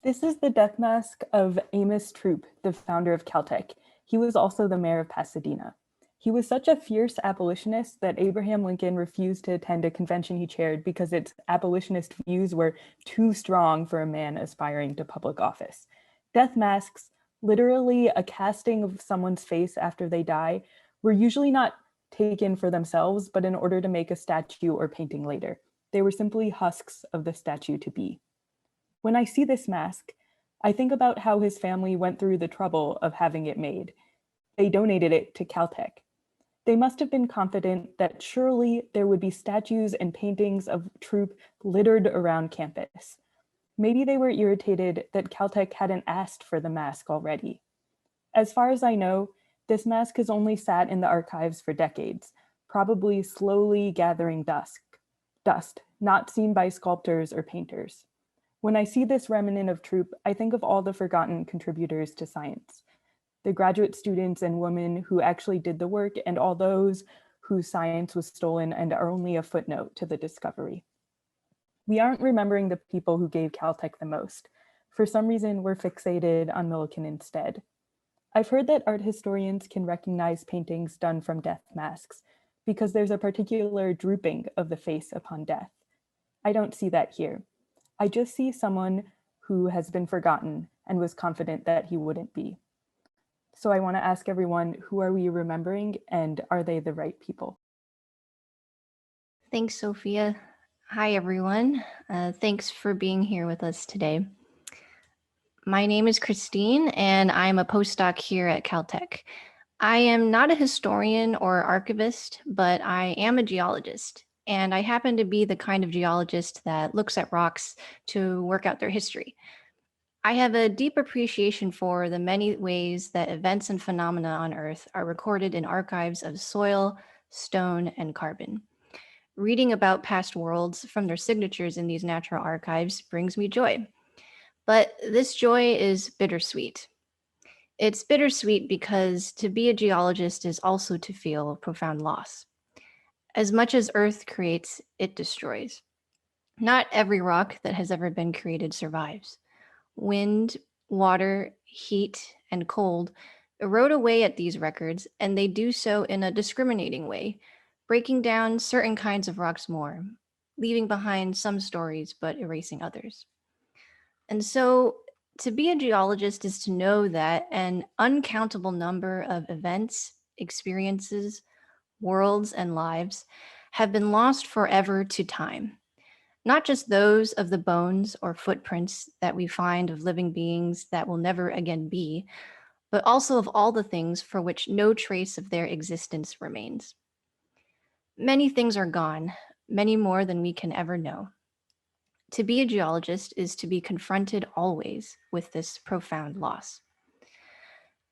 This is the death mask of Amos Throop, the founder of Caltech. He was also the mayor of Pasadena. He was such a fierce abolitionist that Abraham Lincoln refused to attend a convention he chaired because its abolitionist views were too strong for a man aspiring to public office. Death masks, literally a casting of someone's face after they die, were usually not taken for themselves, but in order to make a statue or painting later. They were simply husks of the statue to be. When I see this mask, I think about how his family went through the trouble of having it made. They donated it to Caltech. They must have been confident that surely there would be statues and paintings of Throop littered around campus. Maybe they were irritated that Caltech hadn't asked for the mask already. As far as I know, this mask has only sat in the archives for decades, probably slowly gathering dust, not seen by sculptors or painters. When I see this remnant of Throop, I think of all the forgotten contributors to science, the graduate students and women who actually did the work, and all those whose science was stolen and are only a footnote to the discovery. We aren't remembering the people who gave Caltech the most. For some reason, we're fixated on Millikan instead. I've heard that art historians can recognize paintings done from death masks because there's a particular drooping of the face upon death. I don't see that here. I just see someone who has been forgotten and was confident that he wouldn't be. So I want to ask everyone, who are we remembering and are they the right people? Thanks, Sophia. Hi, everyone. Thanks for being here with us today. My name is Christine, and I'm a postdoc here at Caltech. I am not a historian or archivist, but I am a geologist. And I happen to be the kind of geologist that looks at rocks to work out their history. I have a deep appreciation for the many ways that events and phenomena on Earth are recorded in archives of soil, stone, and carbon. Reading about past worlds from their signatures in these natural archives brings me joy. But this joy is bittersweet. It's bittersweet because to be a geologist is also to feel profound loss. As much as Earth creates, it destroys. Not every rock that has ever been created survives. Wind, water, heat, and cold erode away at these records, and they do so in a discriminating way, breaking down certain kinds of rocks more, leaving behind some stories but erasing others. And so to be a geologist is to know that an uncountable number of events, experiences, worlds, and lives have been lost forever to time. Not just those of the bones or footprints that we find of living beings that will never again be, but also of all the things for which no trace of their existence remains. Many things are gone, many more than we can ever know. To be a geologist is to be confronted always with this profound loss.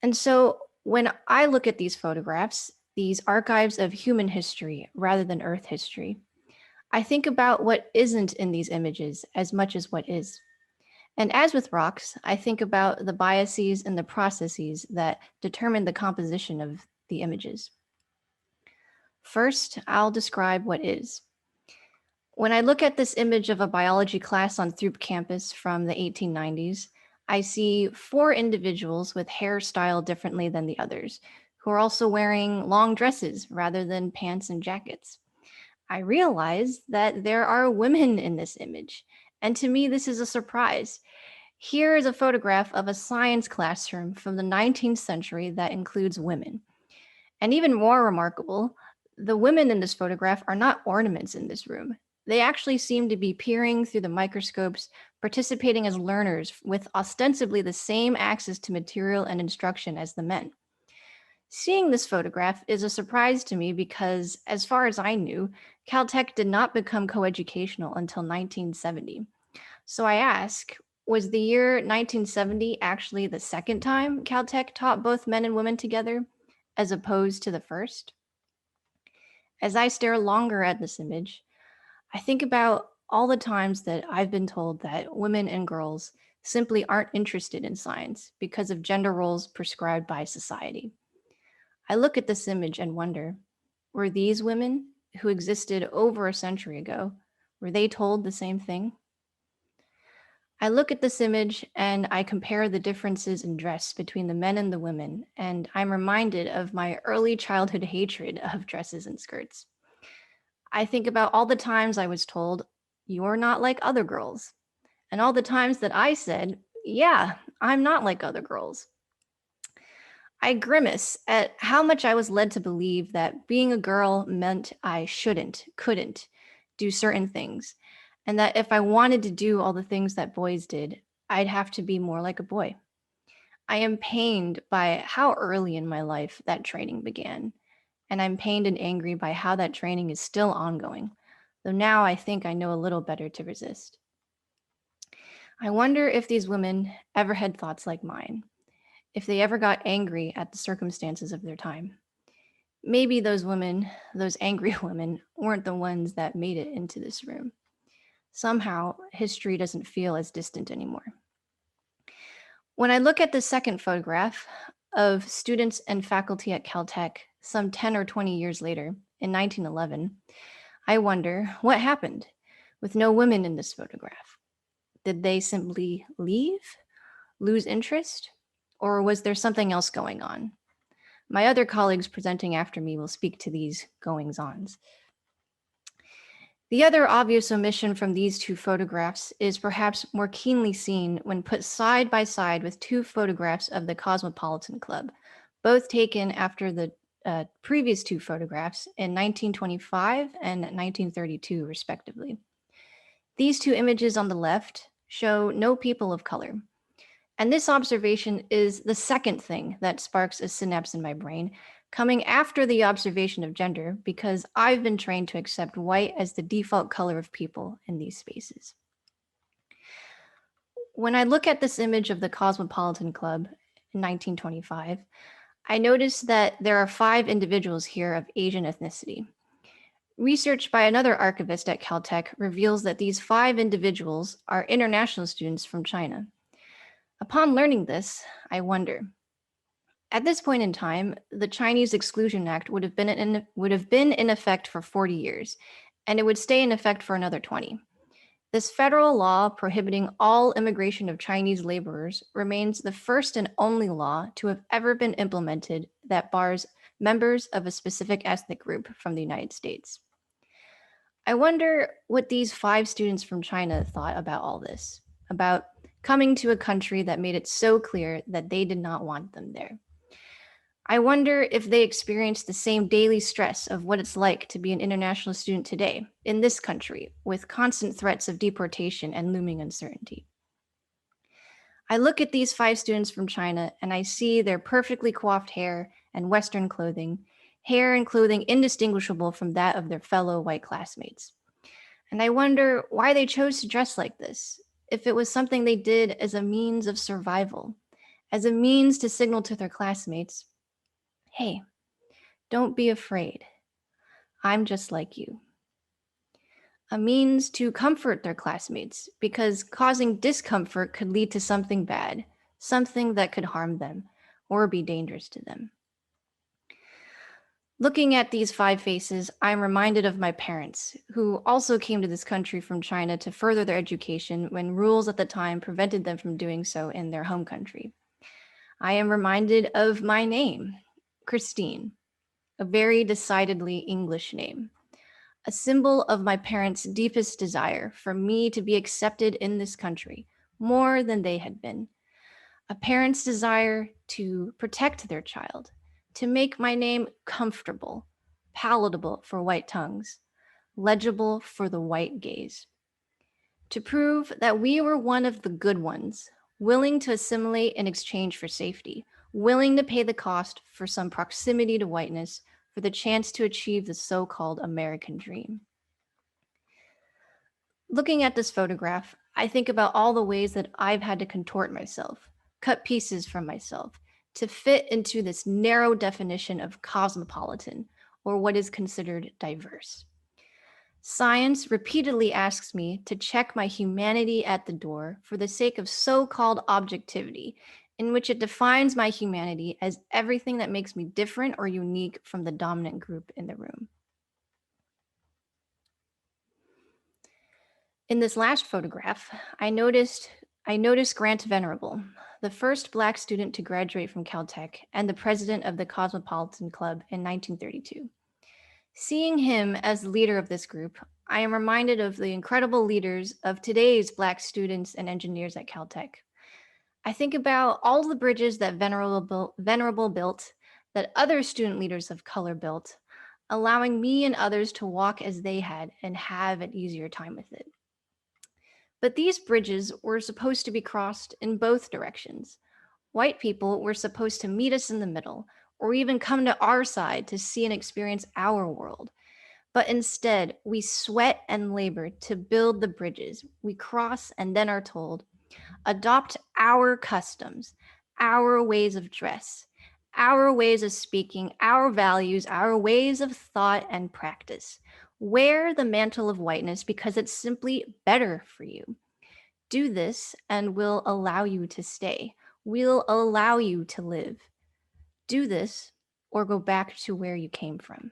And so when I look at these photographs, these archives of human history rather than Earth history, I think about what isn't in these images as much as what is. And as with rocks, I think about the biases and the processes that determine the composition of the images. First, I'll describe what is. When I look at this image of a biology class on Throop campus from the 1890s, I see 4 individuals with hair styled differently than the others, who are also wearing long dresses rather than pants and jackets. I realize that there are women in this image, and to me, this is a surprise. Here is a photograph of a science classroom from the 19th century that includes women. And even more remarkable, the women in this photograph are not ornaments in this room. They actually seem to be peering through the microscopes, participating as learners with ostensibly the same access to material and instruction as the men. Seeing this photograph is a surprise to me because, as far as I knew, Caltech did not become coeducational until 1970. So I ask, was the year 1970 actually the second time Caltech taught both men and women together, as opposed to the first? As I stare longer at this image, I think about all the times that I've been told that women and girls simply aren't interested in science because of gender roles prescribed by society. I look at this image and wonder, were these women who existed over a century ago, were they told the same thing? I look at this image and I compare the differences in dress between the men and the women, and I'm reminded of my early childhood hatred of dresses and skirts. I think about all the times I was told, "You're not like other girls," and all the times that I said, "Yeah, I'm not like other girls." I grimace at how much I was led to believe that being a girl meant I couldn't do certain things, and that if I wanted to do all the things that boys did, I'd have to be more like a boy. I am pained by how early in my life that training began, and I'm pained and angry by how that training is still ongoing, though now I think I know a little better to resist. I wonder if these women ever had thoughts like mine, if they ever got angry at the circumstances of their time. Maybe those women, those angry women, weren't the ones that made it into this room. Somehow, history doesn't feel as distant anymore. When I look at the second photograph of students and faculty at Caltech some 10 or 20 years later, in 1911, I wonder what happened with no women in this photograph. Did they simply leave, lose interest, or was there something else going on? My other colleagues presenting after me will speak to these goings-ons. The other obvious omission from these two photographs is perhaps more keenly seen when put side by side with two photographs of the Cosmopolitan Club, both taken after the previous two photographs in 1925 and 1932, respectively. These two images on the left show no people of color. And this observation is the second thing that sparks a synapse in my brain, coming after the observation of gender, because I've been trained to accept white as the default color of people in these spaces. When I look at this image of the Cosmopolitan Club in 1925, I notice that there are 5 individuals here of Asian ethnicity. Research by another archivist at Caltech reveals that these 5 individuals are international students from China. Upon learning this, I wonder, at this point in time, the Chinese Exclusion Act would have been in effect for 40 years, and it would stay in effect for another 20. This federal law prohibiting all immigration of Chinese laborers remains the first and only law to have ever been implemented that bars members of a specific ethnic group from the United States. I wonder what these 5 students from China thought about all this, about coming to a country that made it so clear that they did not want them there. I wonder if they experienced the same daily stress of what it's like to be an international student today in this country with constant threats of deportation and looming uncertainty. I look at these 5 students from China and I see their perfectly coiffed hair and Western clothing, hair and clothing indistinguishable from that of their fellow white classmates. And I wonder why they chose to dress like this, if it was something they did as a means of survival, as a means to signal to their classmates, hey, don't be afraid. I'm just like you. A means to comfort their classmates because causing discomfort could lead to something bad, something that could harm them or be dangerous to them. Looking at these 5 faces, I'm reminded of my parents, who also came to this country from China to further their education when rules at the time prevented them from doing so in their home country. I am reminded of my name, Christine, a very decidedly English name, a symbol of my parents' deepest desire for me to be accepted in this country more than they had been, a parent's desire to protect their child, to make my name comfortable, palatable for white tongues, legible for the white gaze, to prove that we were one of the good ones, willing to assimilate in exchange for safety, willing to pay the cost for some proximity to whiteness for the chance to achieve the so-called American dream. Looking at this photograph, I think about all the ways that I've had to contort myself, cut pieces from myself, to fit into this narrow definition of cosmopolitan, or what is considered diverse. Science repeatedly asks me to check my humanity at the door for the sake of so-called objectivity, in which it defines my humanity as everything that makes me different or unique from the dominant group in the room. In this last photograph, I noticed I noticed Grant Venerable, the first Black student to graduate from Caltech and the president of the Cosmopolitan Club in 1932. Seeing him as the leader of this group, I am reminded of the incredible leaders of today's Black students and engineers at Caltech. I think about all the bridges that Venerable built, that other student leaders of color built, allowing me and others to walk as they had and have an easier time with it. But these bridges were supposed to be crossed in both directions. White people were supposed to meet us in the middle, or even come to our side to see and experience our world. But instead, we sweat and labor to build the bridges. We cross and then are told, adopt our customs, our ways of dress, our ways of speaking, our values, our ways of thought and practice. Wear the mantle of whiteness because it's simply better for you. Do this and we'll allow you to stay. We'll allow you to live. Do this or go back to where you came from.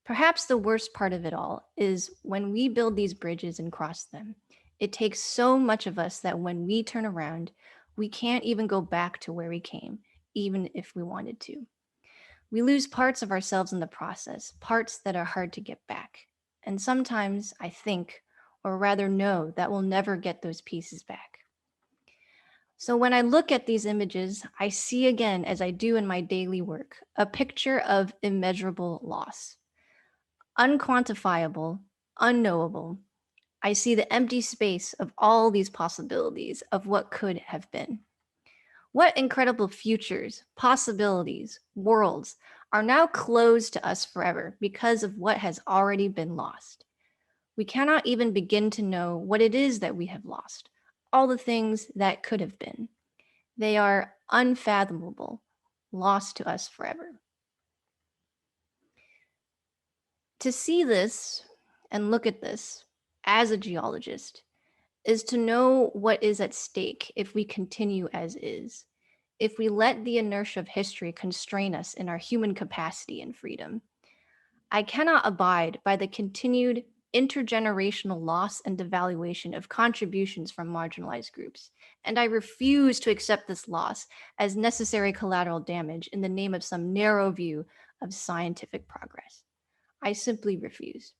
Perhaps the worst part of it all is when we build these bridges and cross them, it takes so much of us that when we turn around, we can't even go back to where we came, even if we wanted to. We lose parts of ourselves in the process, parts that are hard to get back. And sometimes I think, or rather know, that we'll never get those pieces back. So when I look at these images, I see again, as I do in my daily work, a picture of immeasurable loss. Unquantifiable, unknowable. I see the empty space of all these possibilities of what could have been. What incredible futures, possibilities, worlds are now closed to us forever because of what has already been lost. We cannot even begin to know what it is that we have lost, all the things that could have been. They are unfathomable, lost to us forever. To see this and look at this as a geologist is to know what is at stake if we continue as is, if we let the inertia of history constrain us in our human capacity and freedom. I cannot abide by the continued intergenerational loss and devaluation of contributions from marginalized groups, and I refuse to accept this loss as necessary collateral damage in the name of some narrow view of scientific progress. I simply refuse.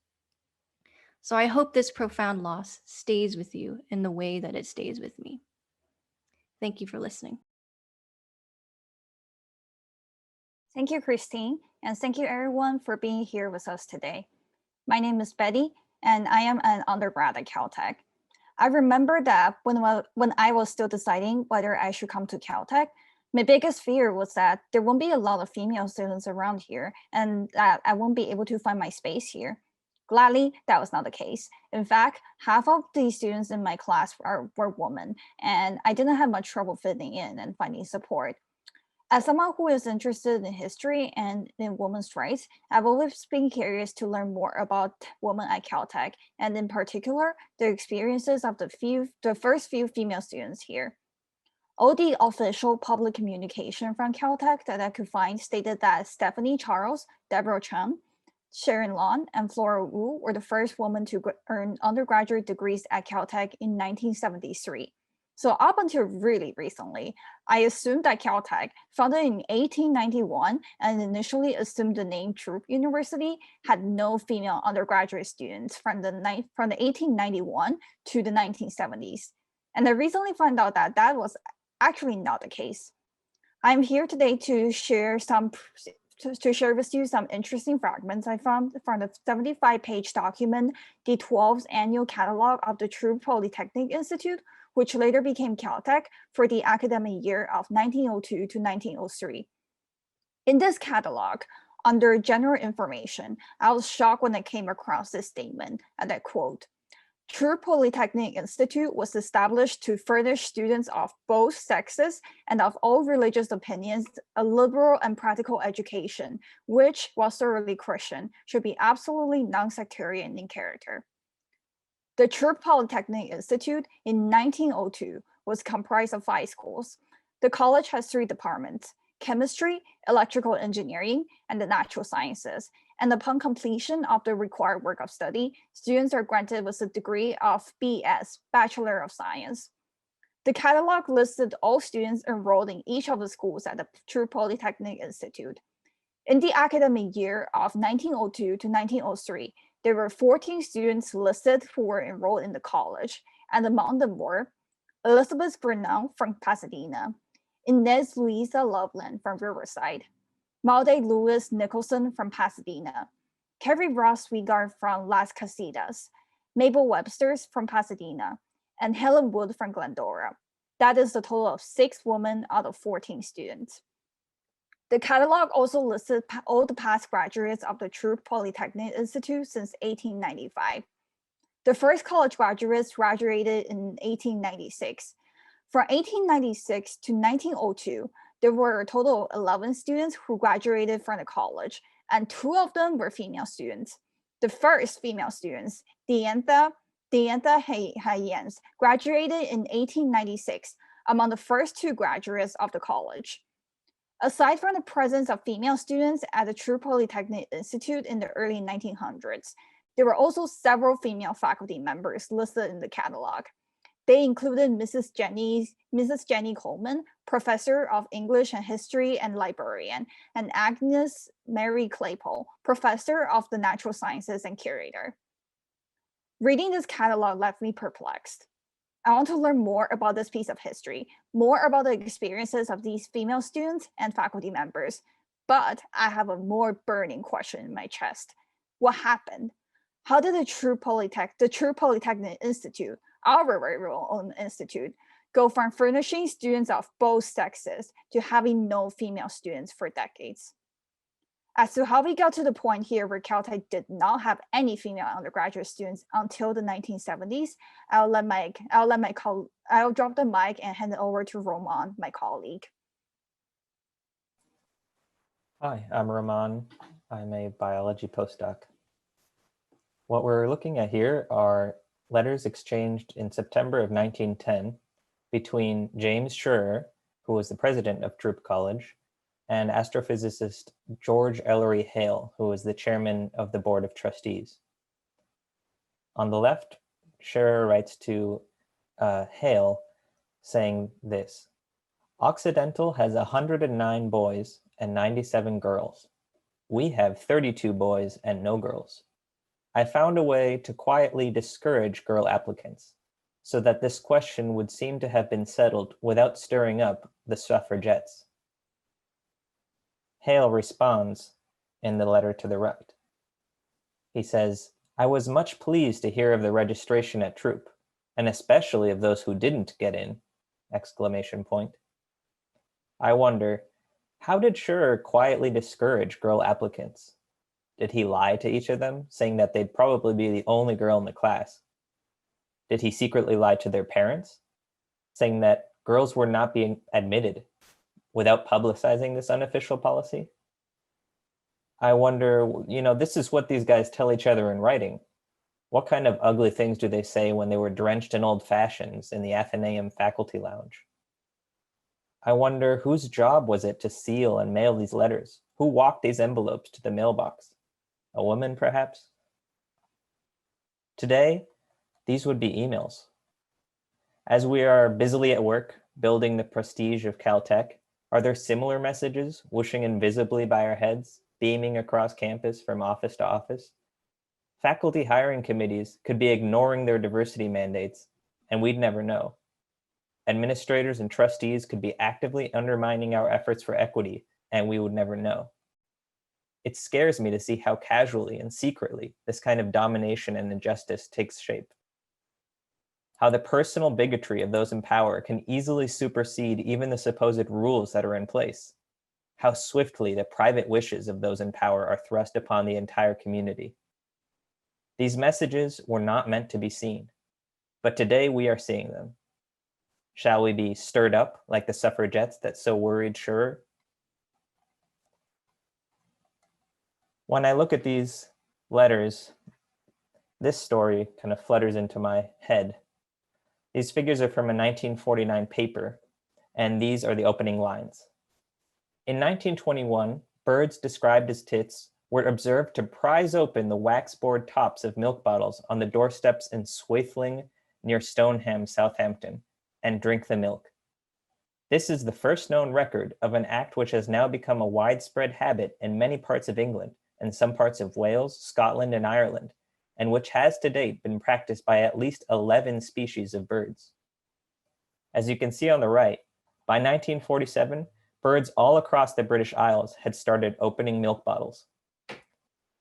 So I hope this profound loss stays with you in the way that it stays with me. Thank you for listening. Thank you, Christine, and thank you everyone for being here with us today. My name is Betty, and I am an undergrad at Caltech. I remember that when I was still deciding whether I should come to Caltech, my biggest fear was that there won't be a lot of female students around here and that I won't be able to find my space here. Gladly, that was not the case. In fact, half of the students in my class were women, and I didn't have much trouble fitting in and finding support. As someone who is interested in history and in women's rights, I've always been curious to learn more about women at Caltech, and in particular, the experiences of the first few female students here. All the official public communication from Caltech that I could find stated that Stephanie Charles, Deborah Chung, Sharon Lon, and Flora Wu were the first women to earn undergraduate degrees at Caltech in 1973. So up until really recently, I assumed that Caltech, founded in 1891 and initially assumed the name Throop University, had no female undergraduate students from the 1891 to the 1970s. And I recently found out that that was actually not the case. I'm here today to share with you some interesting fragments I found from the 75-page document, the 12th annual catalog of the Throop Polytechnic Institute, which later became Caltech for the academic year of 1902 to 1903. In this catalog, under general information, I was shocked when I came across this statement, and I quote, Throop Polytechnic Institute was established to furnish students of both sexes and of all religious opinions a liberal and practical education, which, while thoroughly Christian, should be absolutely non-sectarian in character. The Throop Polytechnic Institute in 1902 was comprised of 5 schools. The college has 3 departments: chemistry, electrical engineering, and the natural sciences. and upon completion of the required work of study, students are granted with a degree of BS, Bachelor of Science. The catalog listed all students enrolled in each of the schools at the True Polytechnic Institute. In the academic year of 1902 to 1903, there were 14 students listed who were enrolled in the college, and among them were Elizabeth Grinnell from Pasadena, Inez Louisa Loveland from Riverside, Malde Lewis Nicholson from Pasadena, Carrie Ross Wigard from Las Casitas, Mabel Websters from Pasadena, and Helen Wood from Glendora. That is the total of 6 women out of 14 students. The catalog also listed all the past graduates of the True Polytechnic Institute since 1895. The first college graduates graduated in 1896. From 1896 to 1902, there were a total of 11 students who graduated from the college, and 2 of them were female students. The first female students, Diantha Hayens, graduated in 1896, among the first 2 graduates of the college. Aside from the presence of female students at the True Polytechnic Institute in the early 1900s, there were also several female faculty members listed in the catalog. They included Mrs. Jenny Coleman, Professor of English and History and librarian, and Agnes Mary Claypole, Professor of the Natural Sciences and curator. Reading this catalog left me perplexed. I want to learn more about this piece of history, more about the experiences of these female students and faculty members, but I have a more burning question in my chest. What happened? How did the True Polytechnic Institute, our very own institute, go from furnishing students of both sexes to having no female students for decades? As to how we got to the point here where Caltech did not have any female undergraduate students until the 1970s, I'll drop the mic and hand it over to Roman, my colleague. Hi, I'm Roman. I'm a biology postdoc. What we're looking at here are letters exchanged in September of 1910 between James Schurrer, who was the president of Throop College, and astrophysicist George Ellery Hale, who was the chairman of the board of trustees. On the left, Schurrer writes to Hale saying this: Occidental has 109 boys and 97 girls. We have 32 boys and no girls. I found a way to quietly discourage girl applicants so that this question would seem to have been settled without stirring up the suffragettes. Hale responds in the letter to the right. He says, I was much pleased to hear of the registration at Throop, and especially of those who didn't get in, ! I wonder, how did Schurrer quietly discourage girl applicants? Did he lie to each of them, saying that they'd probably be the only girl in the class? Did he secretly lie to their parents, saying that girls were not being admitted without publicizing this unofficial policy? I wonder, this is what these guys tell each other in writing. What kind of ugly things do they say when they were drenched in old fashions in the Athenaeum faculty lounge? I wonder whose job was it to seal and mail these letters? Who walked these envelopes to the mailbox? A woman, perhaps? Today, these would be emails. As we are busily at work, building the prestige of Caltech, are there similar messages whooshing invisibly by our heads, beaming across campus from office to office? Faculty hiring committees could be ignoring their diversity mandates, and we'd never know. Administrators and trustees could be actively undermining our efforts for equity, and we would never know. It scares me to see how casually and secretly this kind of domination and injustice takes shape. How the personal bigotry of those in power can easily supersede even the supposed rules that are in place. How swiftly the private wishes of those in power are thrust upon the entire community. These messages were not meant to be seen, but today we are seeing them. Shall we be stirred up like the suffragettes that so worried Schurrer? When I look at these letters, this story kind of flutters into my head. These figures are from a 1949 paper, and these are the opening lines. In 1921, birds described as tits were observed to prise open the wax-board tops of milk bottles on the doorsteps in Swaithling near Stoneham, Southampton, and drink the milk. This is the first known record of an act which has now become a widespread habit in many parts of England and some parts of Wales, Scotland, and Ireland, and which has to date been practiced by at least 11 species of birds. As you can see on the right, by 1947, birds all across the British Isles had started opening milk bottles.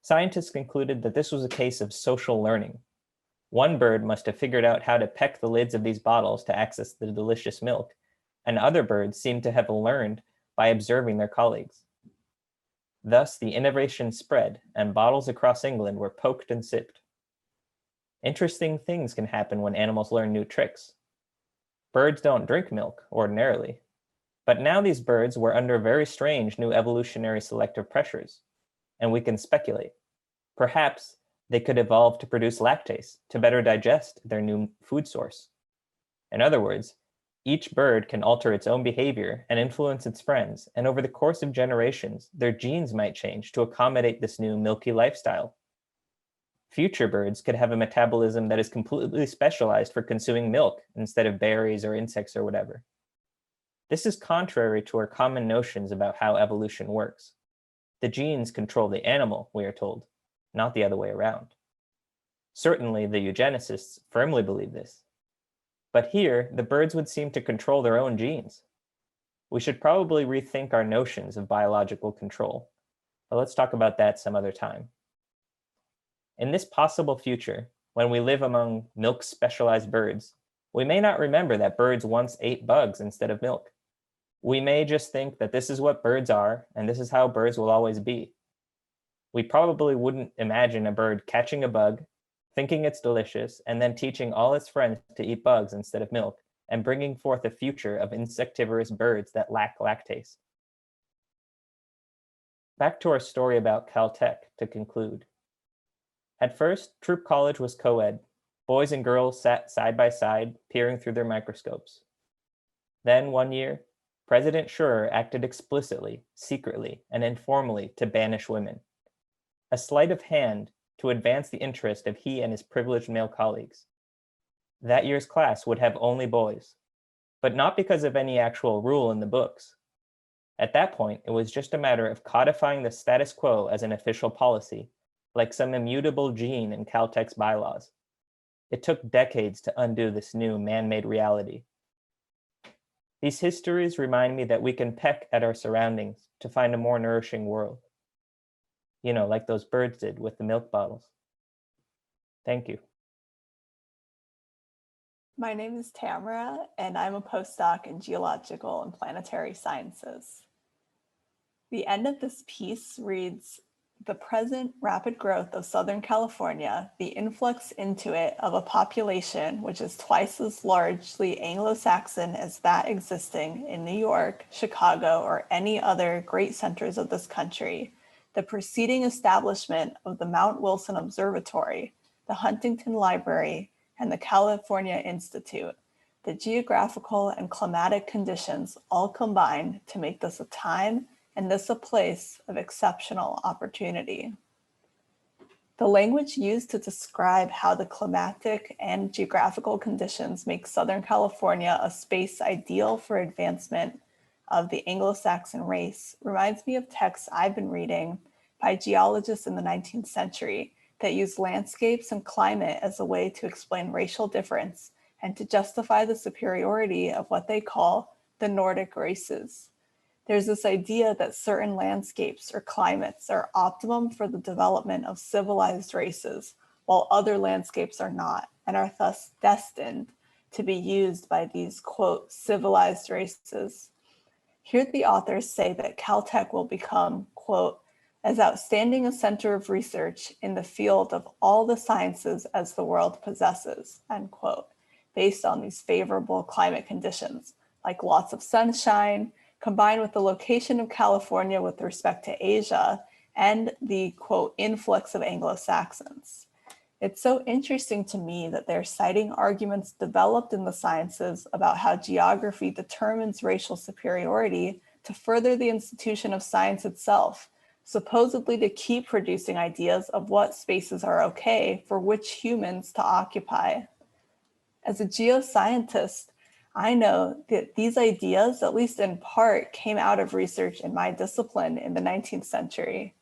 Scientists concluded that this was a case of social learning. One bird must have figured out how to peck the lids of these bottles to access the delicious milk, and other birds seem to have learned by observing their colleagues. Thus, the innovation spread, and bottles across England were poked and sipped. Interesting things can happen when animals learn new tricks. Birds don't drink milk ordinarily, but now these birds were under very strange new evolutionary selective pressures, and we can speculate. Perhaps they could evolve to produce lactase to better digest their new food source. In other words, each bird can alter its own behavior and influence its friends, and over the course of generations, their genes might change to accommodate this new milky lifestyle. Future birds could have a metabolism that is completely specialized for consuming milk instead of berries or insects or whatever. This is contrary to our common notions about how evolution works. The genes control the animal, we are told, not the other way around. Certainly, the eugenicists firmly believe this. But here, the birds would seem to control their own genes. We should probably rethink our notions of biological control, but let's talk about that some other time. In this possible future, when we live among milk-specialized birds, we may not remember that birds once ate bugs instead of milk. We may just think that this is what birds are, and this is how birds will always be. We probably wouldn't imagine a bird catching a bug, thinking it's delicious, and then teaching all its friends to eat bugs instead of milk, and bringing forth a future of insectivorous birds that lack lactase. Back to our story about Caltech to conclude. At first, Throop College was co-ed. Boys and girls sat side by side, peering through their microscopes. Then, one year, President Schur acted explicitly, secretly, and informally to banish women. A sleight of hand to advance the interest of he and his privileged male colleagues. That year's class would have only boys, but not because of any actual rule in the books. At that point, it was just a matter of codifying the status quo as an official policy, like some immutable gene in Caltech's bylaws. It took decades to undo this new man-made reality. These histories remind me that we can peck at our surroundings to find a more nourishing world. You know, like those birds did with the milk bottles. Thank you. My name is Tamara, and I'm a postdoc in geological and planetary sciences. The end of this piece reads, "The present rapid growth of Southern California, the influx into it of a population which is twice as largely Anglo-Saxon as that existing in New York, Chicago, or any other great centers of this country, the preceding establishment of the Mount Wilson Observatory, the Huntington Library, and the California Institute, the geographical and climatic conditions all combine to make this a time and this a place of exceptional opportunity." The language used to describe how the climatic and geographical conditions make Southern California a space ideal for advancement of the Anglo-Saxon race reminds me of texts I've been reading by geologists in the 19th century that use landscapes and climate as a way to explain racial difference and to justify the superiority of what they call the Nordic races. There's this idea that certain landscapes or climates are optimum for the development of civilized races, while other landscapes are not, and are thus destined to be used by these, quote, civilized races. Here the authors say that Caltech will become, quote, as outstanding a center of research in the field of all the sciences as the world possesses, end quote, based on these favorable climate conditions, like lots of sunshine, combined with the location of California with respect to Asia and the, quote, influx of Anglo-Saxons. It's so interesting to me that they're citing arguments developed in the sciences about how geography determines racial superiority to further the institution of science itself, supposedly to keep producing ideas of what spaces are okay for which humans to occupy. As a geoscientist, I know that these ideas, at least in part, came out of research in my discipline in the 19th century.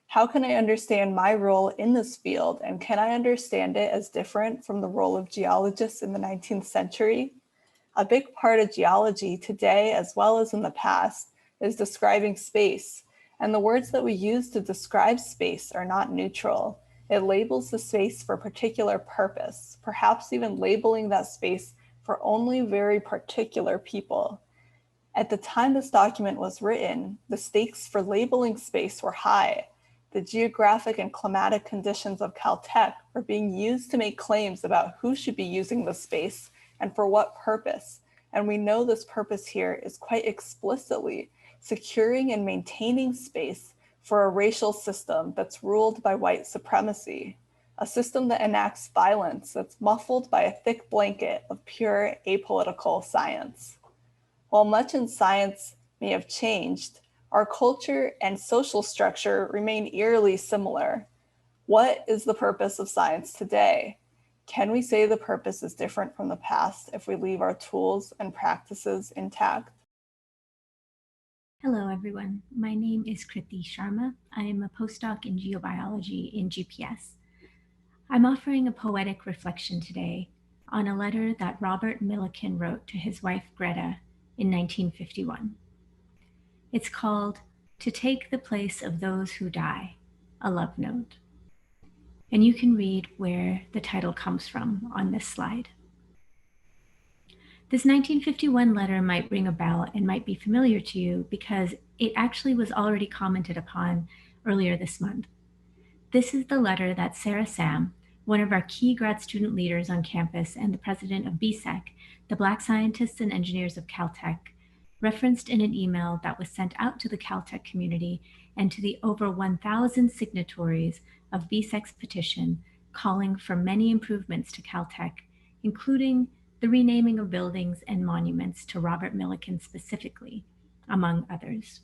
How can I understand my role in this field, and can I understand it as different from the role of geologists in the 19th century? A big part of geology today, as well as in the past, is describing space. And the words that we use to describe space are not neutral. It labels the space for a particular purpose, perhaps even labeling that space for only very particular people. At the time this document was written, the stakes for labeling space were high. The geographic and climatic conditions of Caltech were being used to make claims about who should be using the space and for what purpose. And we know this purpose here is quite explicitly securing and maintaining space for a racial system that's ruled by white supremacy, a system that enacts violence that's muffled by a thick blanket of pure apolitical science. While much in science may have changed, our culture and social structure remain eerily similar. What is the purpose of science today? Can we say the purpose is different from the past if we leave our tools and practices intact? Hello, everyone. My name is Kriti Sharma. I am a postdoc in geobiology in GPS. I'm offering a poetic reflection today on a letter that Robert Millikan wrote to his wife Greta in 1951. It's called "To Take the Place of Those Who Die," a love note. And you can read where the title comes from on this slide. This 1951 letter might ring a bell and might be familiar to you because it actually was already commented upon earlier this month. This is the letter that Sarah Sam, one of our key grad student leaders on campus and the president of BSEC, the Black Scientists and Engineers of Caltech, referenced in an email that was sent out to the Caltech community and to the over 1,000 signatories of BSEC's petition calling for many improvements to Caltech, including the renaming of buildings and monuments to Robert Millikan specifically, among others.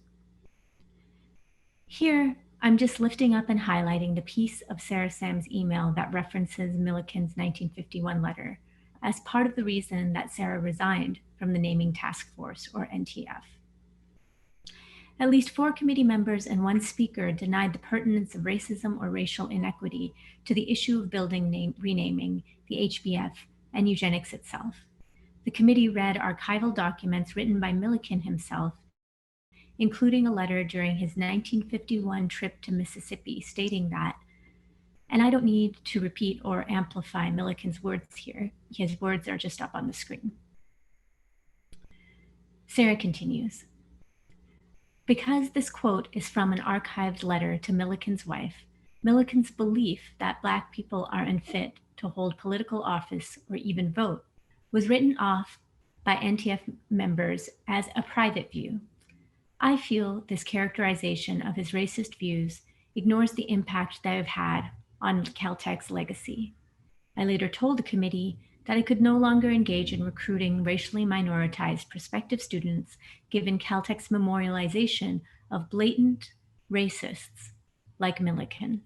Here, I'm just lifting up and highlighting the piece of Sarah Sam's email that references Millikan's 1951 letter as part of the reason that Sarah resigned from the Naming Task Force, or NTF. At least 4 committee members and 1 speaker denied the pertinence of racism or racial inequity to the issue of building renaming, the HBF, and eugenics itself. The committee read archival documents written by Millikan himself, including a letter during his 1951 trip to Mississippi stating that, and I don't need to repeat or amplify Millikan's words here, his words are just up on the screen. Sarah continues, because this quote is from an archived letter to Millikan's wife, Millikan's belief that Black people are unfit to hold political office or even vote was written off by NTF members as a private view. I feel this characterization of his racist views ignores the impact they have had on Caltech's legacy. I later told the committee that I could no longer engage in recruiting racially minoritized prospective students given Caltech's memorialization of blatant racists like Millikan.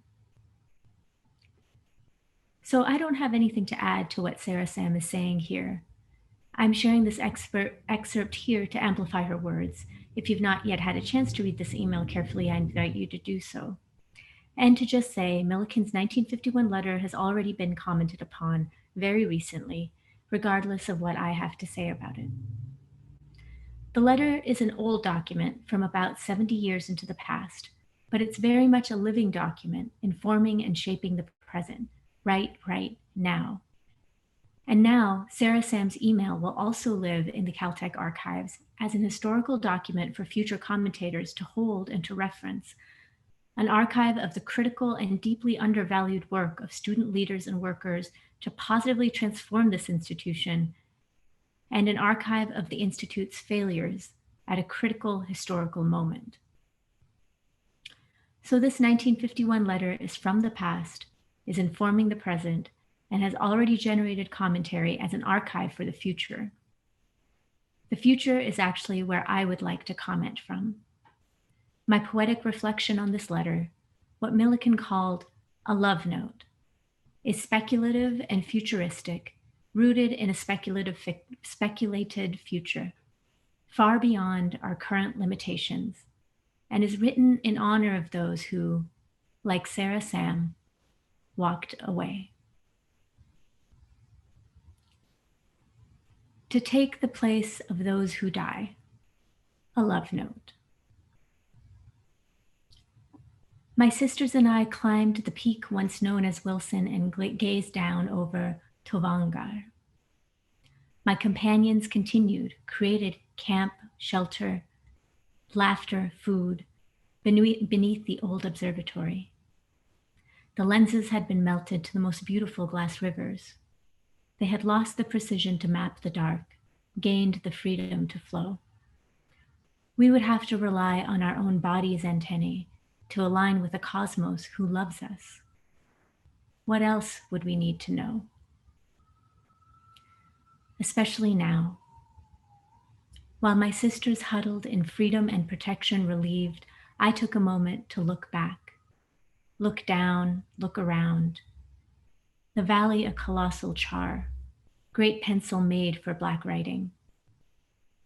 So I don't have anything to add to what Sarah Sam is saying here. I'm sharing this excerpt here to amplify her words. If you've not yet had a chance to read this email carefully, I invite you to do so. And to just say, Millikan's 1951 letter has already been commented upon very recently, regardless of what I have to say about it. The letter is an old document from about 70 years into the past, but it's very much a living document, informing and shaping the present, right now. And now, Sarah Sam's email will also live in the Caltech Archives as an historical document for future commentators to hold and to reference, an archive of the critical and deeply undervalued work of student leaders and workers to positively transform this institution, and an archive of the Institute's failures at a critical historical moment. So this 1951 letter is from the past, is informing the present, and has already generated commentary as an archive for the future. The future is actually where I would like to comment from. My poetic reflection on this letter, what Millikan called a love note, is speculative and futuristic, rooted in a speculated future, far beyond our current limitations, and is written in honor of those who, like Sarah Sam, walked away. To take the place of those who die, a love note. My sisters and I climbed the peak once known as Wilson and gazed down over Tovangar. My companions continued, created camp, shelter, laughter, food, beneath the old observatory. The lenses had been melted to the most beautiful glass rivers. They had lost the precision to map the dark, gained the freedom to flow. We would have to rely on our own body's antennae to align with a cosmos who loves us. What else would we need to know? Especially now. While my sisters huddled in freedom and protection relieved, I took a moment to look back, look down, look around. The valley a colossal char, great pencil made for black writing.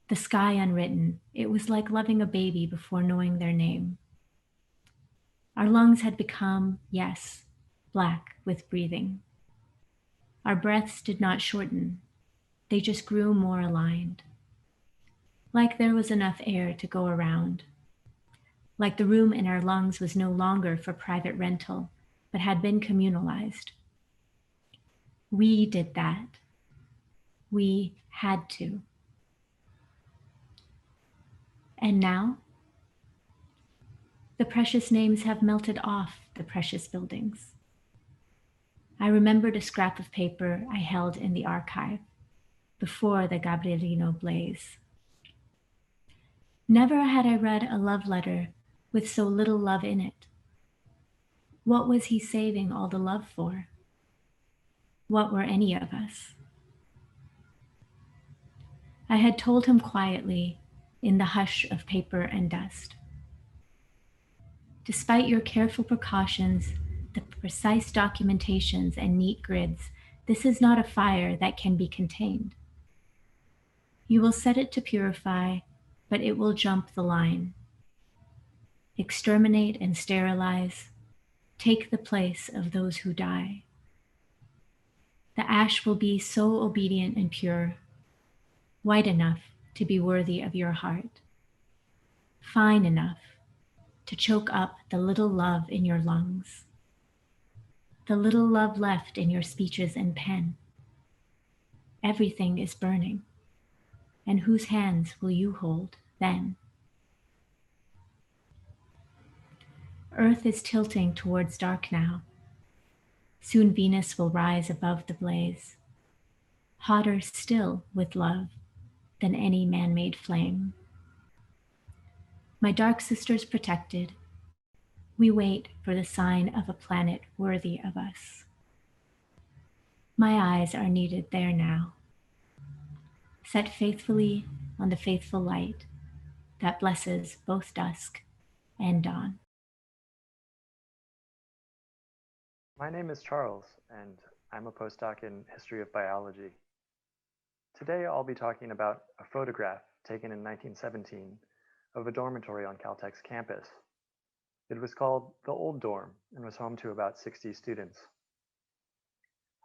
The sky unwritten, it was like loving a baby before knowing their name. Our lungs had become, yes, black with breathing. Our breaths did not shorten, they just grew more aligned. Like there was enough air to go around. Like the room in our lungs was no longer for private rental, but had been communalized. We did that. We had to. And now? The precious names have melted off the precious buildings. I remembered a scrap of paper I held in the archive before the Gabrielino blaze. Never had I read a love letter with so little love in it. What was he saving all the love for? What were any of us? I had told him quietly in the hush of paper and dust. Despite your careful precautions, the precise documentations and neat grids, this is not a fire that can be contained. You will set it to purify, but it will jump the line. Exterminate and sterilize, take the place of those who die. The ash will be so obedient and pure, white enough to be worthy of your heart, fine enough to choke up the little love in your lungs, the little love left in your speeches and pen. Everything is burning, and whose hands will you hold then? Earth is tilting towards dark now. Soon Venus will rise above the blaze, hotter still with love than any man-made flame. My dark sisters protected, we wait for the sign of a planet worthy of us. My eyes are needed there now, set faithfully on the faithful light that blesses both dusk and dawn. My name is Charles, and I'm a postdoc in history of biology. Today I'll be talking about a photograph taken in 1917 of a dormitory on Caltech's campus. It was called the Old Dorm and was home to about 60 students.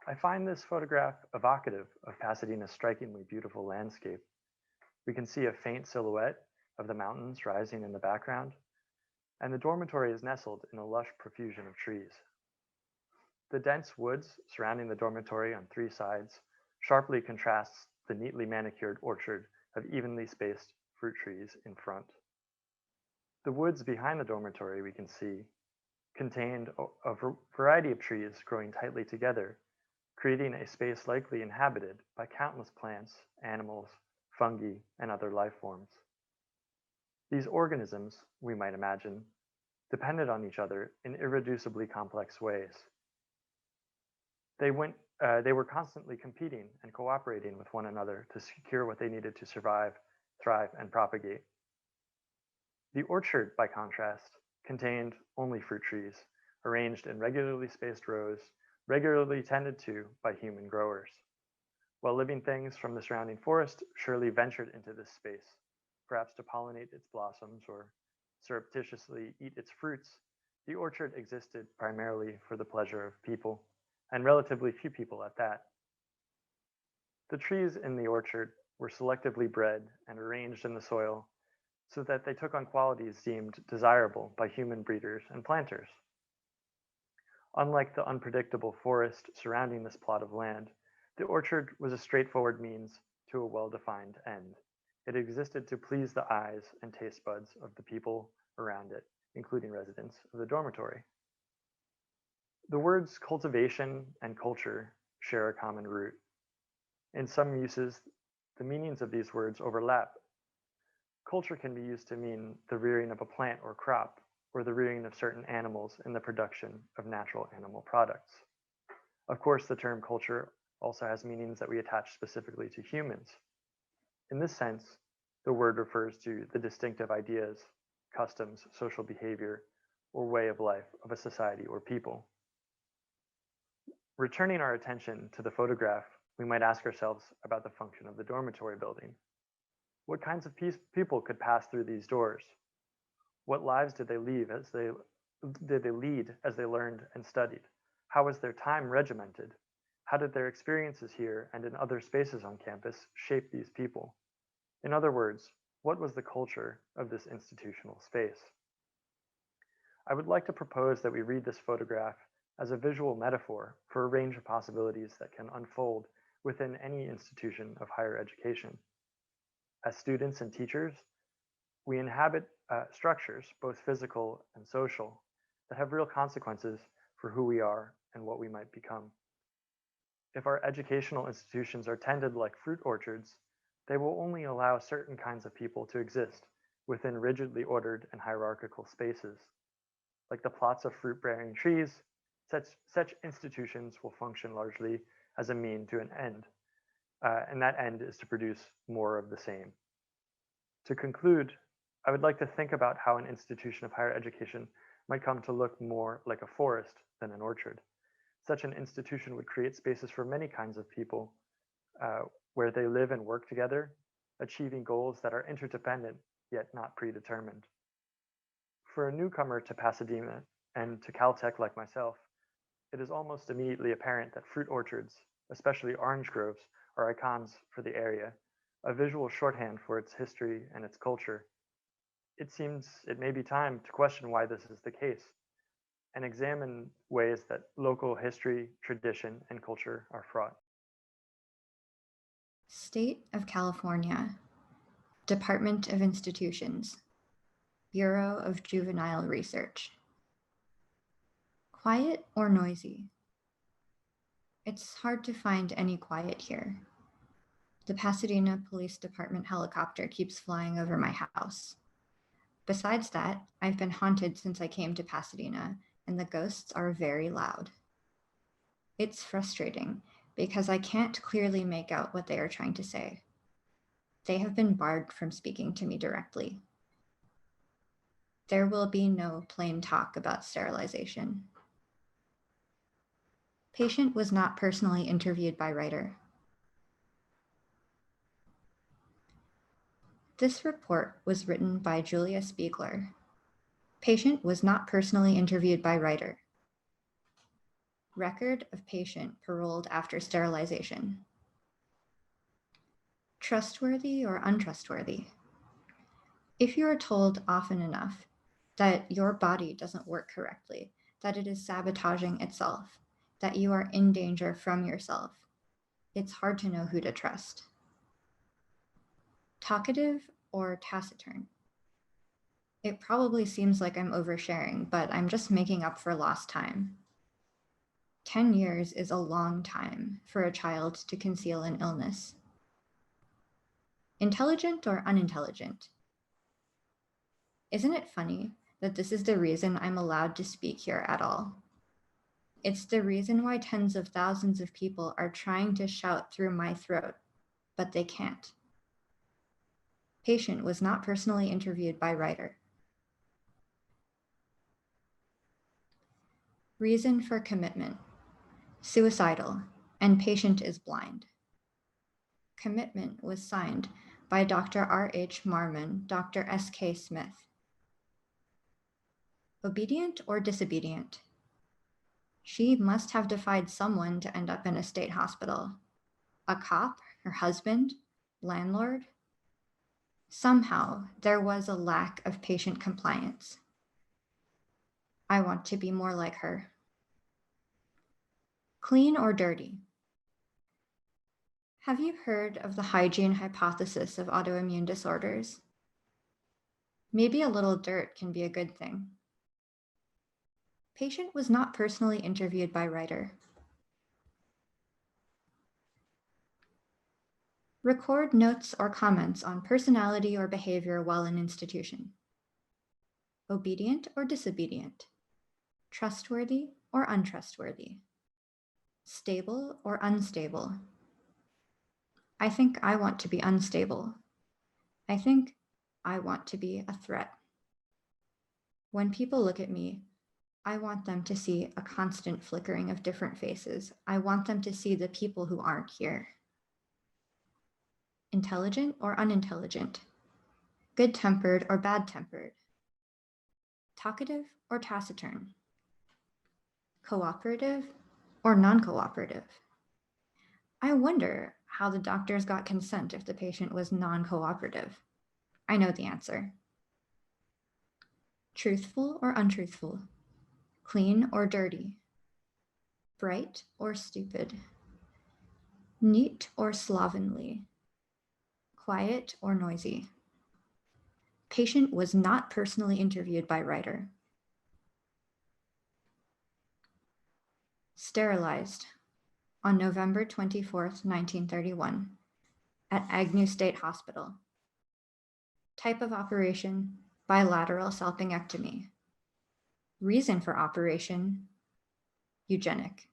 I find this photograph evocative of Pasadena's strikingly beautiful landscape. We can see a faint silhouette of the mountains rising in the background, and the dormitory is nestled in a lush profusion of trees. The dense woods surrounding the dormitory on three sides sharply contrasts the neatly manicured orchard of evenly spaced fruit trees in front. The woods behind the dormitory, we can see, contained a variety of trees growing tightly together, creating a space likely inhabited by countless plants, animals, fungi, and other life forms. These organisms, we might imagine, depended on each other in irreducibly complex ways. They were constantly competing and cooperating with one another to secure what they needed to survive, thrive, and propagate. The orchard, by contrast, contained only fruit trees, arranged in regularly spaced rows, regularly tended to by human growers. While living things from the surrounding forest surely ventured into this space, perhaps to pollinate its blossoms or surreptitiously eat its fruits, the orchard existed primarily for the pleasure of people, and relatively few people at that. The trees in the orchard were selectively bred and arranged in the soil so that they took on qualities deemed desirable by human breeders and planters. Unlike the unpredictable forest surrounding this plot of land, the orchard was a straightforward means to a well-defined end. It existed to please the eyes and taste buds of the people around it, including residents of the dormitory. The words cultivation and culture share a common root. In some uses, the meanings of these words overlap. Culture can be used to mean the rearing of a plant or crop, or the rearing of certain animals in the production of natural animal products. Of course, the term culture also has meanings that we attach specifically to humans. In this sense, the word refers to the distinctive ideas, customs, social behavior, or way of life of a society or people. Returning our attention to the photograph, we might ask ourselves about the function of the dormitory building. What kinds of people could pass through these doors? What lives did they lead as they learned and studied? How was their time regimented? How did their experiences here and in other spaces on campus shape these people? In other words, what was the culture of this institutional space? I would like to propose that we read this photograph as a visual metaphor for a range of possibilities that can unfold within any institution of higher education. As students and teachers, we inhabit structures, both physical and social, that have real consequences for who we are and what we might become. If our educational institutions are tended like fruit orchards, they will only allow certain kinds of people to exist within rigidly ordered and hierarchical spaces. Like the plots of fruit-bearing trees, such institutions will function largely as a mean to an end, and that end is to produce more of the same. To conclude, I would like to think about how an institution of higher education might come to look more like a forest than an orchard. Such an institution would create spaces for many kinds of people where they live and work together, achieving goals that are interdependent yet not predetermined. For a newcomer to Pasadena and to Caltech like myself, it is almost immediately apparent that fruit orchards, especially orange groves, are icons for the area, a visual shorthand for its history and its culture. It seems it may be time to question why this is the case and examine ways that local history, tradition, and culture are fraught. State of California, Department of Institutions, Bureau of Juvenile Research. Quiet or noisy? It's hard to find any quiet here. The Pasadena Police Department helicopter keeps flying over my house. Besides that, I've been haunted since I came to Pasadena, and the ghosts are very loud. It's frustrating because I can't clearly make out what they are trying to say. They have been barred from speaking to me directly. There will be no plain talk about sterilization. Patient was not personally interviewed by writer. This report was written by Julia Spiegler. Patient was not personally interviewed by writer. Record of patient paroled after sterilization. Trustworthy or untrustworthy? If you are told often enough that your body doesn't work correctly, that it is sabotaging itself, that you are in danger from yourself, it's hard to know who to trust. Talkative or taciturn? It probably seems like I'm oversharing, but I'm just making up for lost time. 10 years is a long time for a child to conceal an illness. Intelligent or unintelligent? Isn't it funny that this is the reason I'm allowed to speak here at all? It's the reason why tens of thousands of people are trying to shout through my throat, but they can't. Patient was not personally interviewed by writer. Reason for commitment: suicidal, and patient is blind. Commitment was signed by Dr. R.H. Marmon, Dr. S.K. Smith. Obedient or disobedient? She must have defied someone to end up in a state hospital. A cop, her husband, landlord? Somehow, there was a lack of patient compliance. I want to be more like her. Clean or dirty? Have you heard of the hygiene hypothesis of autoimmune disorders? Maybe a little dirt can be a good thing. Patient was not personally interviewed by writer. Record notes or comments on personality or behavior while in institution. Obedient or disobedient? Trustworthy or untrustworthy? Stable or unstable? I think I want to be unstable. I think I want to be a threat. When people look at me, I want them to see a constant flickering of different faces. I want them to see the people who aren't here. Intelligent or unintelligent? Good-tempered or bad-tempered? Talkative or taciturn? Cooperative or non-cooperative? I wonder how the doctors got consent if the patient was non-cooperative. I know the answer. Truthful or untruthful? Clean or dirty? Bright or stupid? Neat or slovenly? Quiet or noisy? Patient was not personally interviewed by writer. Sterilized on November 24th, 1931, at Agnew State Hospital. Type of operation: bilateral salpingectomy. Reason for operation: eugenic.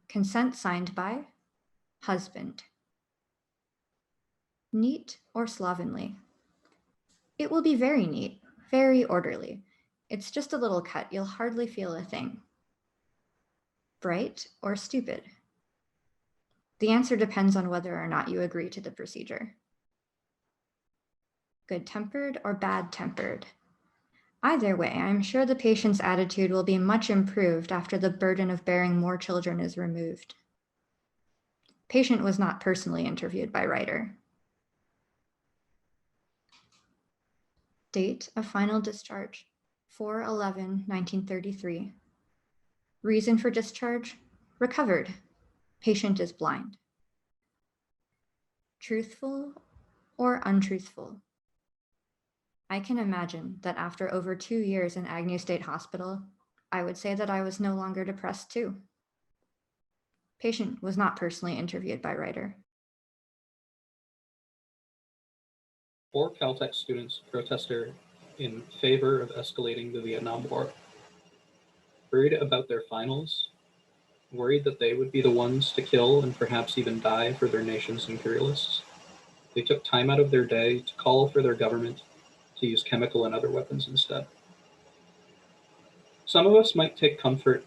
Consent signed by husband. Neat or slovenly? It will be very neat, very orderly. It's just a little cut, you'll hardly feel a thing. Bright or stupid? The answer depends on whether or not you agree to the procedure. Good-tempered or bad-tempered? Either way, I'm sure the patient's attitude will be much improved after the burden of bearing more children is removed. Patient was not personally interviewed by writer. Date of final discharge: 4/11/1933. Reason for discharge: recovered. Patient is blind. Truthful or untruthful? I can imagine that after over 2 years in Agnew State Hospital, I would say that I was no longer depressed too. Patient was not personally interviewed by writer. 4 Caltech students protested in favor of escalating the Vietnam War. Worried about their finals, worried that they would be the ones to kill and perhaps even die for their nation's imperialists, they took time out of their day to call for their government to use chemical and other weapons instead. Some of us might take comfort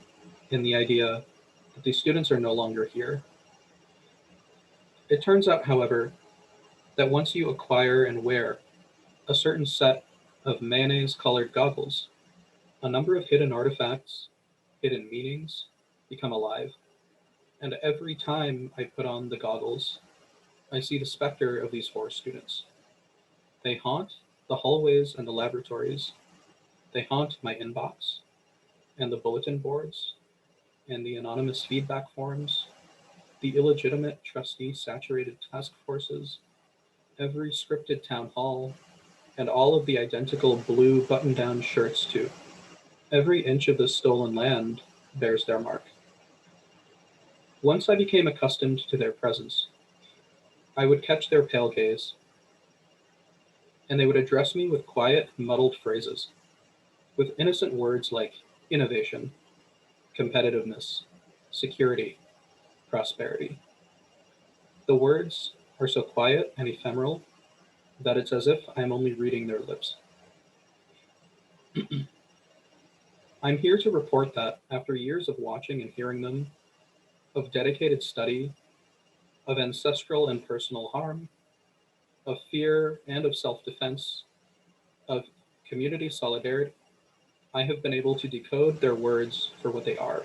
in the idea that these students are no longer here. It turns out, however, that once you acquire and wear a certain set of mayonnaise-colored goggles, a number of hidden artifacts, hidden meanings, become alive. And every time I put on the goggles, I see the specter of these 4 students. They haunt the hallways and the laboratories. They haunt my inbox and the bulletin boards and the anonymous feedback forums, the illegitimate trustee-saturated task forces, every scripted town hall, and all of the identical blue button-down shirts too. Every inch of this stolen land bears their mark. Once I became accustomed to their presence, I would catch their pale gaze, and they would address me with quiet, muddled phrases, with innocent words like innovation, competitiveness, security, prosperity. The words are so quiet and ephemeral that it's as if I'm only reading their lips. I'm here to report that after years of watching and hearing them, of dedicated study, of ancestral and personal harm, of fear and of self-defense, of community solidarity, I have been able to decode their words for what they are.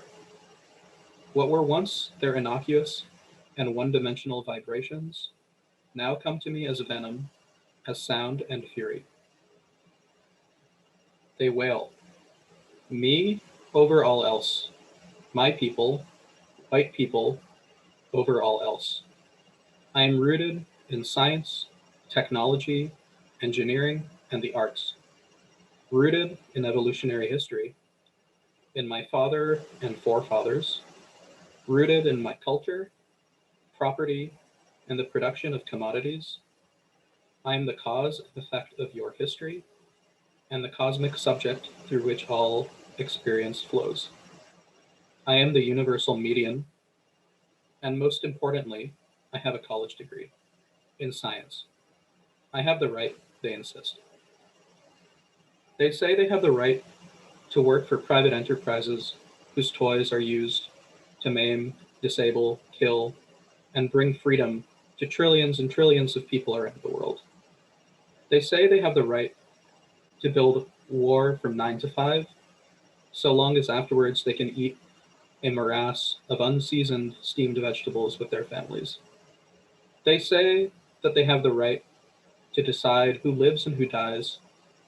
What were once their innocuous and one-dimensional vibrations now come to me as venom, as sound and fury. They wail, me over all else, my people, white people over all else. I am rooted in science, technology, engineering, and the arts, rooted in evolutionary history, in my father and forefathers, rooted in my culture, property, and the production of commodities. I am the cause and effect of your history, and the cosmic subject through which all experience flows. I am the universal median, and most importantly, I have a college degree in science. I have the right, they insist. They say they have the right to work for private enterprises whose toys are used to maim, disable, kill, and bring freedom to trillions and trillions of people around the world. They say they have the right to build war from 9 to 5, so long as afterwards they can eat a morass of unseasoned steamed vegetables with their families. They say that they have the right to decide who lives and who dies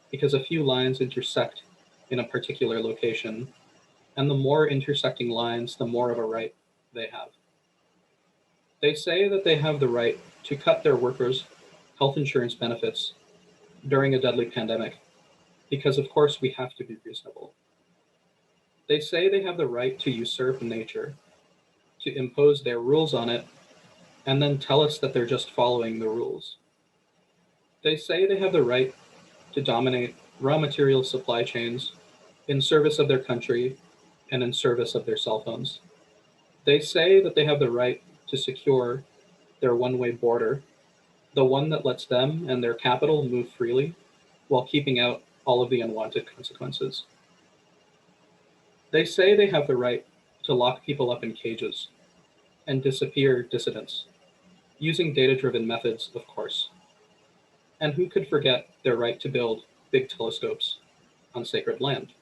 because a few lines intersect in a particular location, and the more intersecting lines, the more of a right they have. They say that they have the right to cut their workers' health insurance benefits during a deadly pandemic, because of course we have to be reasonable. They say they have the right to usurp nature, to impose their rules on it, and then tell us that they're just following the rules. They say they have the right to dominate raw material supply chains in service of their country and in service of their cell phones. They say that they have the right to secure their one-way border, the one that lets them and their capital move freely while keeping out all of the unwanted consequences. They say they have the right to lock people up in cages and disappear dissidents, using data-driven methods, of course. And who could forget their right to build big telescopes on sacred land?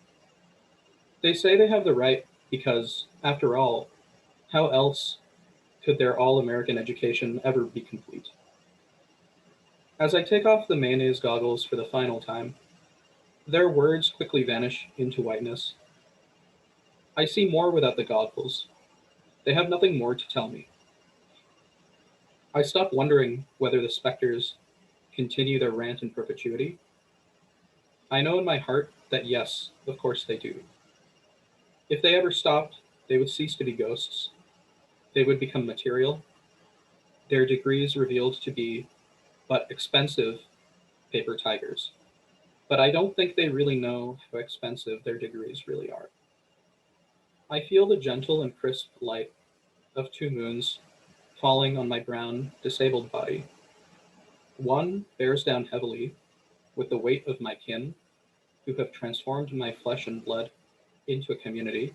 They say they have the right because, after all, how else could their all-American education ever be complete? As I take off the mayonnaise goggles for the final time, their words quickly vanish into whiteness. I see more without the goggles. They have nothing more to tell me. I stop wondering whether the specters continue their rant in perpetuity. I know in my heart that yes, of course they do. If they ever stopped, they would cease to be ghosts. They would become material, their degrees revealed to be but expensive paper tigers. But I don't think they really know how expensive their degrees really are. I feel the gentle and crisp light of two moons falling on my brown, disabled body. One bears down heavily with the weight of my kin, who have transformed my flesh and blood into a community.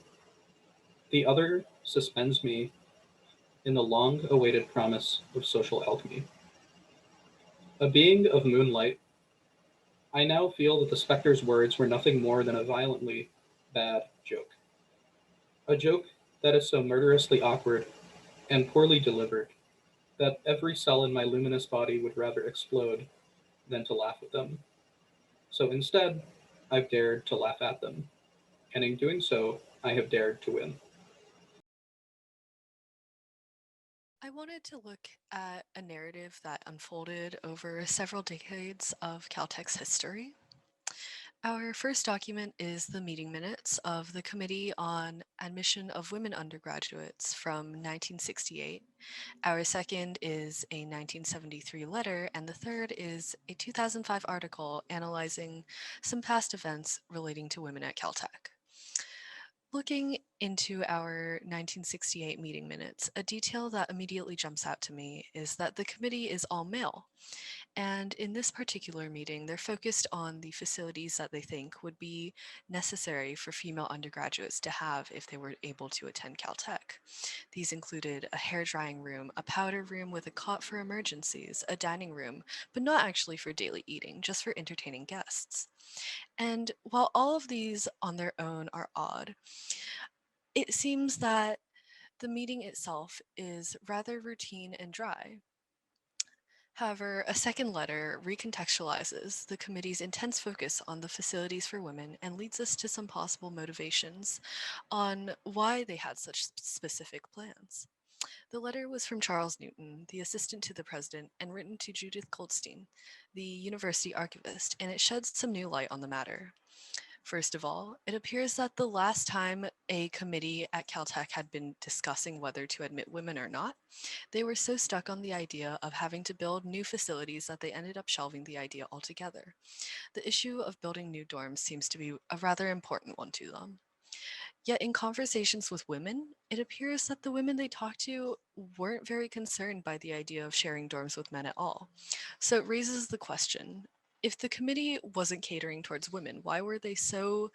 The other suspends me in the long-awaited promise of social alchemy. A being of moonlight, I now feel that the specter's words were nothing more than a violently bad joke. A joke that is so murderously awkward and poorly delivered that every cell in my luminous body would rather explode than to laugh at them. So instead, I've dared to laugh at them, and in doing so, I have dared to win. I wanted to look at a narrative that unfolded over several decades of Caltech's history. Our first document is the meeting minutes of the Committee on Admission of Women Undergraduates from 1968. Our second is a 1973 letter, and the third is a 2005 article analyzing some past events relating to women at Caltech. Looking into our 1968 meeting minutes, a detail that immediately jumps out to me is that the committee is all male. And in this particular meeting, they're focused on the facilities that they think would be necessary for female undergraduates to have if they were able to attend Caltech. These included a hair drying room, a powder room with a cot for emergencies, a dining room, but not actually for daily eating, just for entertaining guests. And while all of these on their own are odd, it seems that the meeting itself is rather routine and dry. However, a second letter recontextualizes the committee's intense focus on the facilities for women and leads us to some possible motivations on why they had such specific plans. The letter was from Charles Newton, the assistant to the president, and written to Judith Goldstein, the university archivist, and it sheds some new light on the matter. First of all, it appears that the last time a committee at Caltech had been discussing whether to admit women or not, they were so stuck on the idea of having to build new facilities that they ended up shelving the idea altogether. The issue of building new dorms seems to be a rather important one to them. Yet in conversations with women, it appears that the women they talked to weren't very concerned by the idea of sharing dorms with men at all. So it raises the question, if the committee wasn't catering towards women, why were they so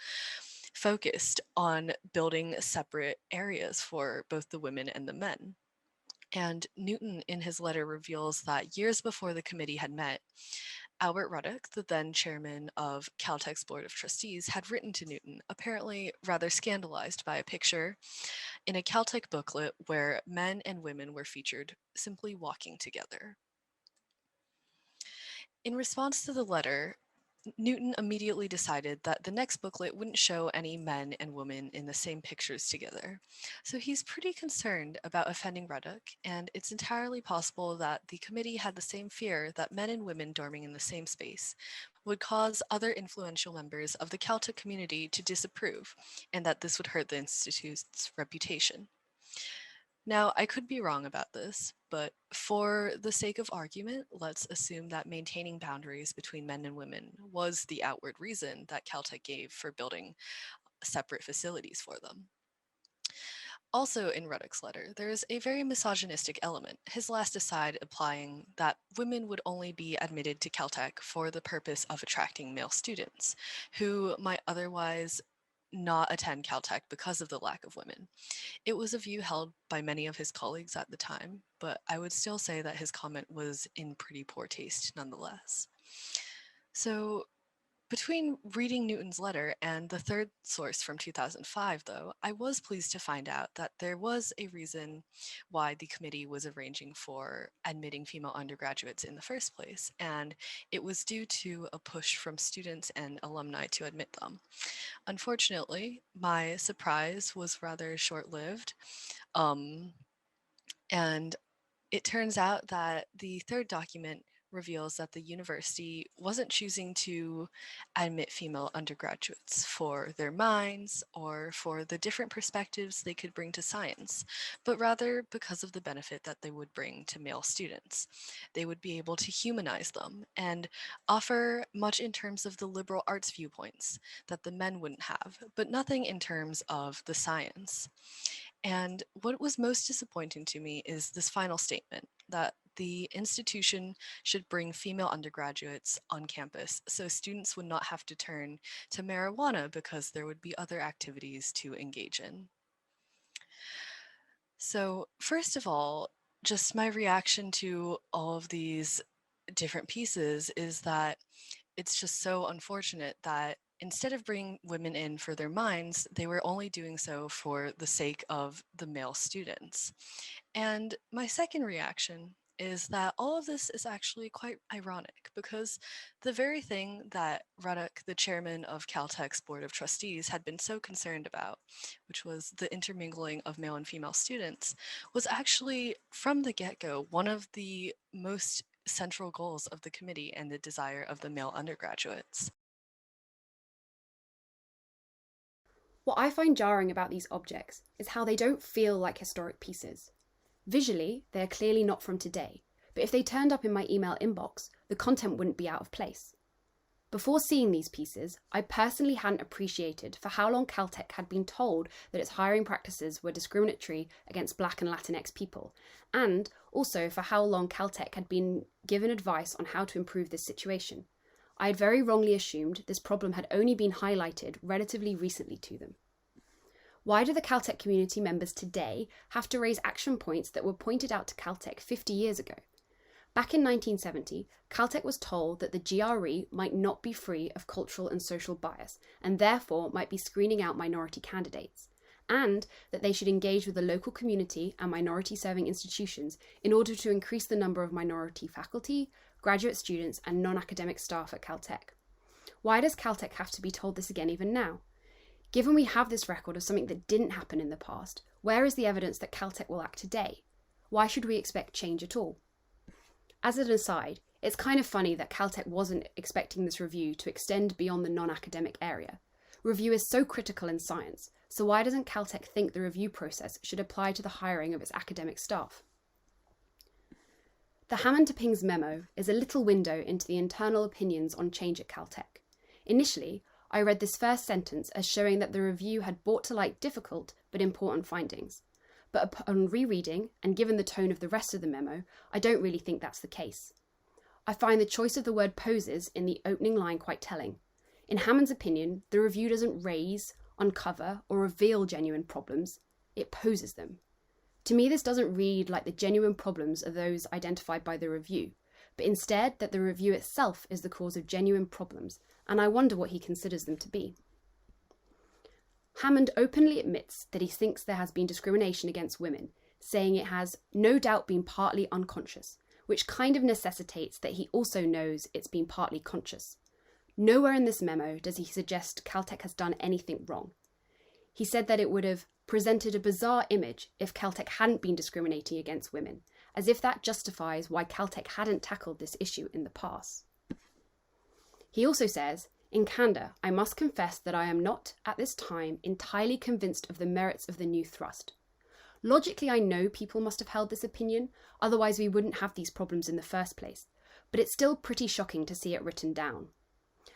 focused on building separate areas for both the women and the men? And Newton, in his letter, reveals that years before the committee had met, Albert Ruddock, the then chairman of Caltech's Board of Trustees, had written to Newton, apparently rather scandalized by a picture in a Caltech booklet where men and women were featured simply walking together. In response to the letter, Newton immediately decided that the next booklet wouldn't show any men and women in the same pictures together. So he's pretty concerned about offending Ruddock, and it's entirely possible that the committee had the same fear that men and women dorming in the same space would cause other influential members of the Caltech community to disapprove, and that this would hurt the institute's reputation. Now, I could be wrong about this, but for the sake of argument, let's assume that maintaining boundaries between men and women was the outward reason that Caltech gave for building separate facilities for them. Also in Ruddock's letter, there is a very misogynistic element, his last aside implying that women would only be admitted to Caltech for the purpose of attracting male students, who might otherwise not attend Caltech because of the lack of women. It was a view held by many of his colleagues at the time, but I would still say that his comment was in pretty poor taste nonetheless. So between reading Newton's letter and the third source from 2005, though, I was pleased to find out that there was a reason why the committee was arranging for admitting female undergraduates in the first place, and it was due to a push from students and alumni to admit them. Unfortunately, my surprise was rather short-lived, and it turns out that the third document reveals that the university wasn't choosing to admit female undergraduates for their minds or for the different perspectives they could bring to science, but rather because of the benefit that they would bring to male students. They would be able to humanize them and offer much in terms of the liberal arts viewpoints that the men wouldn't have, but nothing in terms of the science. And what was most disappointing to me is this final statement that the institution should bring female undergraduates on campus so students would not have to turn to marijuana because there would be other activities to engage in. So first of all, just my reaction to all of these different pieces is that it's just so unfortunate that instead of bringing women in for their minds, they were only doing so for the sake of the male students. And my second reaction is that all of this is actually quite ironic because the very thing that Ruddock, the chairman of Caltech's Board of Trustees, had been so concerned about, which was the intermingling of male and female students, was actually from the get-go one of the most central goals of the committee and the desire of the male undergraduates. What I find jarring about these objects is how they don't feel like historic pieces. Visually, they are clearly not from today, but if they turned up in my email inbox, the content wouldn't be out of place. Before seeing these pieces, I personally hadn't appreciated for how long Caltech had been told that its hiring practices were discriminatory against Black and Latinx people, and also for how long Caltech had been given advice on how to improve this situation. I had very wrongly assumed this problem had only been highlighted relatively recently to them. Why do the Caltech community members today have to raise action points that were pointed out to Caltech 50 years ago? Back in 1970, Caltech was told that the GRE might not be free of cultural and social bias, and therefore might be screening out minority candidates, and that they should engage with the local community and minority-serving institutions in order to increase the number of minority faculty, graduate students, and non-academic staff at Caltech. Why does Caltech have to be told this again even now? Given we have this record of something that didn't happen in the past, where is the evidence that Caltech will act today? Why should we expect change at all? As an aside, it's kind of funny that Caltech wasn't expecting this review to extend beyond the non-academic area. Review is so critical in science, so why doesn't Caltech think the review process should apply to the hiring of its academic staff? The Hammond to Ping's memo is a little window into the internal opinions on change at Caltech. Initially, I read this first sentence as showing that the review had brought to light difficult but important findings. But upon rereading, and given the tone of the rest of the memo, I don't really think that's the case. I find the choice of the word poses in the opening line quite telling. In Hammond's opinion, the review doesn't raise, uncover, or reveal genuine problems, it poses them. To me, this doesn't read like the genuine problems are those identified by the review, but instead that the review itself is the cause of genuine problems, and I wonder what he considers them to be. Hammond openly admits that he thinks there has been discrimination against women, saying it has no doubt been partly unconscious, which kind of necessitates that he also knows it's been partly conscious. Nowhere in this memo does he suggest Caltech has done anything wrong. He said that it would have presented a bizarre image if Caltech hadn't been discriminating against women, as if that justifies why Caltech hadn't tackled this issue in the past. He also says, "In candour, I must confess that I am not, at this time, entirely convinced of the merits of the new thrust. Logically, I know people must have held this opinion, otherwise we wouldn't have these problems in the first place, but it's still pretty shocking to see it written down.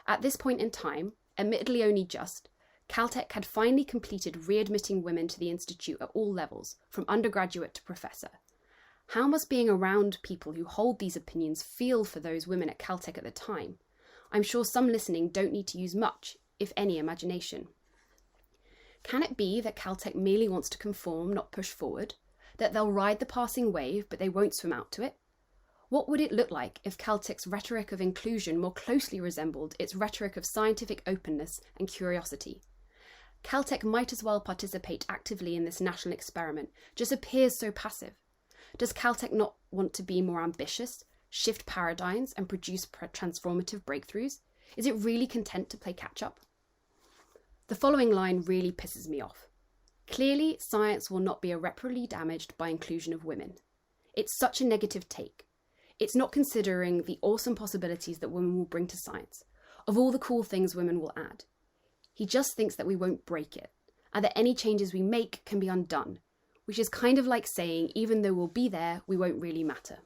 At this point in time, admittedly only just, Caltech had finally completed readmitting women to the institute at all levels, from undergraduate to professor. How must being around people who hold these opinions feel for those women at Caltech at the time? I'm sure some listening don't need to use much, if any, imagination. Can it be that Caltech merely wants to conform, not push forward? That they'll ride the passing wave, but they won't swim out to it? What would it look like if Caltech's rhetoric of inclusion more closely resembled its rhetoric of scientific openness and curiosity? Caltech might as well participate actively in this national experiment, just appears so passive. Does Caltech not want to be more ambitious, shift paradigms, and produce transformative breakthroughs? Is it really content to play catch-up? The following line really pisses me off. Clearly, science will not be irreparably damaged by inclusion of women. It's such a negative take. It's not considering the awesome possibilities that women will bring to science, of all the cool things women will add. He just thinks that we won't break it, and that any changes we make can be undone, which is kind of like saying even though we'll be there, we won't really matter.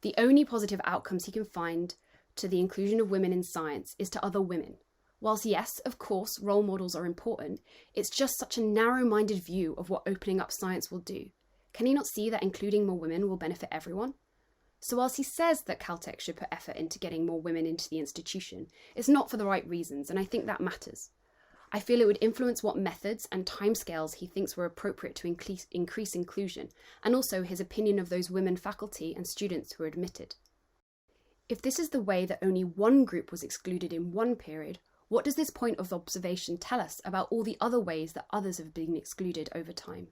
The only positive outcomes he can find to the inclusion of women in science is to other women. Whilst yes, of course, role models are important, it's just such a narrow-minded view of what opening up science will do. Can he not see that including more women will benefit everyone? So whilst he says that Caltech should put effort into getting more women into the institution, it's not for the right reasons, and I think that matters. I feel it would influence what methods and timescales he thinks were appropriate to increase inclusion, and also his opinion of those women faculty and students who are admitted. If this is the way that only one group was excluded in one period, what does this point of observation tell us about all the other ways that others have been excluded over time?